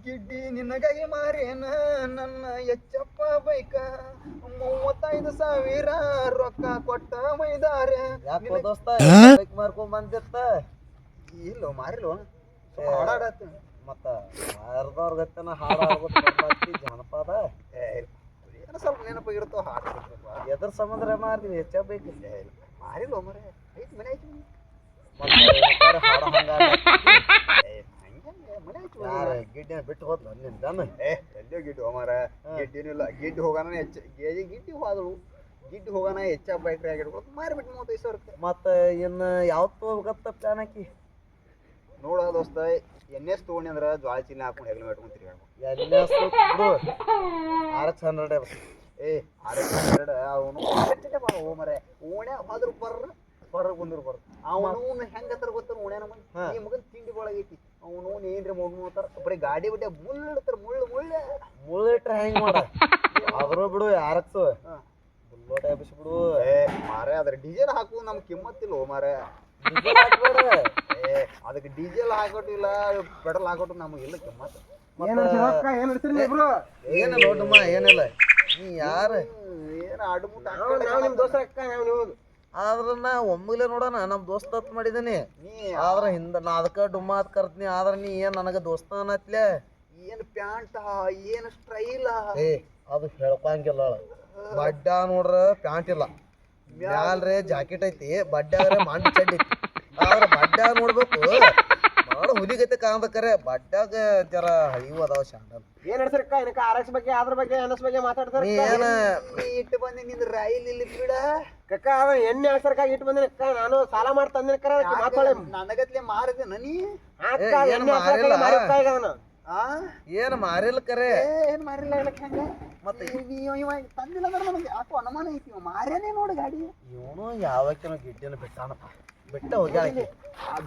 ಗಿಡ್ಡಿ ನಿನಗಾಗಿ ಮಾರೇನ ನನ್ನ ಎಚ್ಚಪ್ಪ ಬೈಕ 35,000 ರೊಕ್ಕ ಕೊಟ್ಟ ಮೈದಾರೆ ಯಾಕೋ ದೋಸ್ತ ಬೈಕ್ ಮಾರ್ಕೊಂಡ್ ಬಂದಿತ್ತ ಇಲ್ಲೋ ಮಾರಿಲ್ವ ಹಾಡಾಡತ್ತ ಮತ್ತ ಯಾರ್ದವ್ರ ಗತ್ತನ ಹಾಡಾಡ್ಬೇಕು ಜನಪದ ಏನೋ ಸ್ವಲ್ಪ ನೆನಪಾಗಿರುತ್ತೋ ಹಾಡು ಎದ್ರ ಸಂಬಂಧ ಮಾರ್ತೀವಿ ಹೆಚ್ಚ ಬೈಕ್ ಮಾರಿಲ್ವ ಮರೆ ಐತಿ ಮನೆ ಐತಿ ಮತ್ತೆ ಹಾಡ ಮನೆ ಗಿಡ್ಡಿನ ಬಿಟ್ಟು ಹೋದ್ಲ ನಿಂದ ಎಲ್ಲೋ ಗಿಡ್ಡು ಮಾರ ಗಿಡ್ಡಿನಿಲ್ಲ ಗಿಡ್ಡಿ ಹೋಗೋಣ ಗಿಡ್ಡಿ ಹೋದಳು ಗಿಡ್ಡಿ ಹೋಗೋಣ ಹೆಚ್ಚ ಬೈಕ್ ಆಗಿಡ್ಬೇಕು ಮಾರಿಬಿಟ್ಟು 35,000 ಮತ್ತ ಇನ್ನ ಯಾವ್ದು ತಗೋಬೇಕತ್ತ ಪ್ಲಾನ್ ಹಾಕಿ ನೋಡ ದೋಸ್ತ ಎಣ್ಣೆಸ್ ತಗೊಂಡಿ ಅಂದ್ರ ಜ್ವಾಳ ಚೀಲ ಹಾಕೊಂಡು ಹೆಗ್ಲ ಇಟ್ಕೊಂಡು ತಿರ್ಗಾಡ್ಬೇಕು RX100 RX100 ಅವನು ಮರೆ ಓಣೆ ಹೋದ್ರ ಹೊರಗೆ ಬಂದ್ರು ಅವನು ಹೆಂಗತ್ತಾರ ಗೊತ್ತಾರ ಓಣ್ಯಾನ ಮಂದಿ ಈ ಮಗನ್ ತಿಂಡಿ ಒಳಗೈತಿ ಅವನು ಏನ್ರಿ ಮುಳ್ತಾರ ಬರೀ ಗಾಡಿ ಬಿಟ್ಟೆ ಮುಳ್ಳಿಡ್ತಾರ ಮುಳ್ಳಿಟ್ರ ಹೆಂಗ್ ಮಾಡ ಆದ್ರೂ ಬಿಡು RX ಬುಲ್ಲೋಟ ಎಬ್ಬಿಸ್ಬಿಡು ಮಾರೆ ಅದ್ರ ಡೀಸೆಲ್ ಹಾಕು ನಮ್ ಕಿಮ್ಮತ್ತಿಲ್ಲ ಮಾರೆ ಅದಕ್ಕೆ ಡೀಸೆಲ್ ಹಾಕೋಟಿಲ್ಲ ಪೆಟ್ರೋಲ್ ಹಾಕೋಟು ನಮಗೆ ಇಲ್ಲ ಕಿಮ್ಮತ್ತು ಏನ ನೋಡಮ್ಮ ಏನಿಲ್ಲ ನೀ ಯಾರ ಏನ ಆಡುಮುಟ್ಟ ನಿಮ್ ದೋಸ್ತ ಆದ್ರ ನಾ ಒಮ್ಮಗಲೇ ನೋಡೋಣ ನಮ್ ದೋಸ್ತ ಹತ್ ಮಾಡಿದೀನಿ ಆದ್ರ ಹಿಂದ ನಾ ಅದಕ್ಕ ಡುಮ್ಮ ಅದ್ ಕರ್ತೀನಿ ಆದ್ರ ನೀ ಏನ್ ನನಗ ದೋಸ್ತ ಅನ್ನತ್ಲೆ ಏನ್ ಪ್ಯಾಂಟ್ ಏನ್ ಸ್ಟೈಲ್ ಅದು ಹೇಳ್ಕೊಂಗಿಲ್ಲ ಬಡ್ಡ ನೋಡ್ರ ಪ್ಯಾಂಟ್ ಇಲ್ಲ ಮ್ಯಾಲ್ರೆ ಜಾಕೆಟ್ ಐತಿ ಬಡ್ಡ್ಯಾಗ್ರೆ ಮಂಡಿ ಚಡ್ಡಿ ಐತಿ ಆದ್ರ ಬಡ್ಡ್ಯಾಗ ನೋಡ್ಬೇಕು ಮಾಡ ಹುಲಿಗೈತೆ ಕಾಣ್ಬೇಕರೆ ಬಡ್ಡ್ಯಾಗ ಜರ ಹಳಿವು ಅದಾವ ಶಾಂಡಲ್ ಏನ್ ಹೇಳ್ಸರ್ಕ ಏನಕ್ಕ RX ಬಗ್ಗೆ ಅದ್ರ ಬಗ್ಗೆ NS ಬಗ್ಗೆ ಮಾತಾಡ್ತಾರ ನೀ ಏನ ಇಟ್ಟು ಬಂದಿ ನಿಂದ ರೈಲ್ ಇಲ್ಲಿ ಬಿಡ ಕಕ್ಕ ಅವ ಎಣ್ಣೆ ಹಾಕ್ಸರ್ಕಾಗಿ ಇಟ್ಟು ಬಂದಿನ ಅಕ್ಕ ನಾನು ಸಾಲ ಮಾಡಿ ತಂದಿನ ಕರ ಮಾತಾಳೆ ನನಗತ್ಲೆ ಮಾರಿದೆ ನನಿ ಏನ್ ಮಾರಿಲ್ಲ ಕರೆ ಏನ್ ಮಾರಿಲ್ಲ ಹೇಳಕ್ ಹೆಂಗ ಮತ್ತೆ ತಂದಿಲ್ಲ ಅಂದ್ರೆ ನನಗೆ ಯಾಕೋ ಅನುಮಾನ ಐತಿ ಮಾರ್ಯಾನೇ ನೋಡು ಗಾಡಿ ಇವನು ಯಾವಕ್ಕಿನ ಗಿಡ್ಡಿನ ಬಿಟ್ಟಾನಪ್ಪ ಬಿಟ್ಟ ಹೋಗ್ಯಾಳ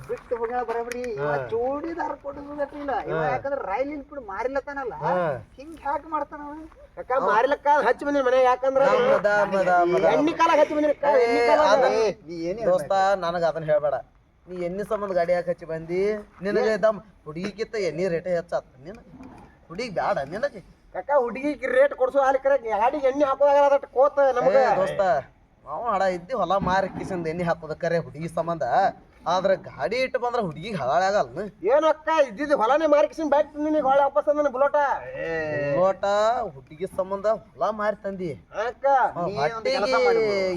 ಬಿಟ್ಟು ಹೋಗ್ಯಾಳ ಬರಬ್ರಿ ಜೋಡಿದಾರ ಕೊಡುದಿಲ್ಲ ಯಾಕಂದ್ರೆ ರೈಲ್ ಇಲ್ಲಿ ಕೂಡ ಮಾರಿಲ್ಲತ್ತಾನಲ್ಲ ಹಿಂಗ್ ಹ್ಯಾಕ್ ಮಾಡ್ತಾನ ಅಕ್ಕ ಮಾರಿಲಕ್ಕ ಹಚ್ಚಿ ಬಂದಿನ ಮನೆ ಯಾಕಂದ್ರ ಎಣ್ಣಿ ಕಾಲ ಹಚ್ಚಿ ಬಂದಿನ ದೋಸ್ತ ನನಗ ಅದನ್ನ ಹೇಳ್ಬೇಡ ನೀ ಎಣ್ಣಿ ಸಂಬಂಧ ಗಾಡಿ ಯಾಕೆ ಹಚ್ಚಿ ಬಂದಿ ನಿನಗೆ ದಮ್ ಹುಡುಗಿಕ್ಕಿಂತ ಎಣ್ಣಿ ರೇಟ್ ಹೆಚ್ಚಾತ ನಿನ ಹುಡುಗಿ ಬ್ಯಾಡ ನಿನಗೆ ಕಕ್ಕ ಹುಡುಗಿಗೆ ರೇಟ್ ಕೊಡ್ಸೋ ಅಲ್ಲಿ ಕರೆ ಗಾಡಿಗೆ ಎಣ್ಣೆ ಹಾಕೋದಾಗ ಕೋತ ನಮಗೆ ದೋಸ್ತ ನಾವು ಹಡ ಇದ್ದಿ ಹೊಲ ಮಾರಿ ಕಿಸಂದ ಎಣ್ಣೆ ಹಾಕೋದ ಕರೆ ಹುಡುಗಿ ಸಂಬಂಧ ಆದ್ರ ಗಾಡಿ ಇಟ್ಟು ಬಂದ್ರ ಹುಡುಗಿಗೆ ಹಳಾಳೆ ಆಗಲ್ಲ ಏನಕ್ಕ ಇದ್ದಿದ್ದು ಹೊಲನೇ ಮಾರಿಕಿಸಿನ ಬ್ಯಾಗ್ ತಂದಿನಿ ಹೊಳೆ ವಾಪಸ್ ತಂದಿನ ಬುಲೋಟ ಹುಡುಗಿ ಸಂಬಂಧ ಹೊಲ ಮಾರಿ ತಂದಿ ಅಕ್ಕ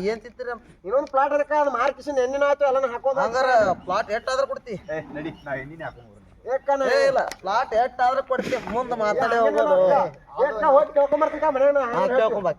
ಏನ್ ತಿಂತೀರ ಇನ್ನೊಂದು ಪ್ಲಾಟ್ ಅದಕ್ಕ ಅದು ಮಾರಿಕಿಸಿನ ಎಣ್ಣೆನ ಆಯ್ತು ಎಲ್ಲಾನು ಹಾಕೋದ ಹಂಗಾರ ಪ್ಲಾಟ್ ಎಷ್ಟಾದ್ರ ಕೊಡ್ತಿ ನಡಿ ನಾ ಎಣ್ಣಿನೇ ಹಾಕೊಂಡು ಇಲ್ಲ ಪ್ಲಾಟ್ ಎಷ್ಟಾದ್ರ ಕೊಡ್ತಿ ಮುಂದೆ ಮಾತಾಡಿ ಹೋಗೋದು ಹೋಗಿ ಕೇಳ್ಕೊಂಬರ್ತೀಕ ಮನೇನ ಕೇಳ್ಕೊಂಬ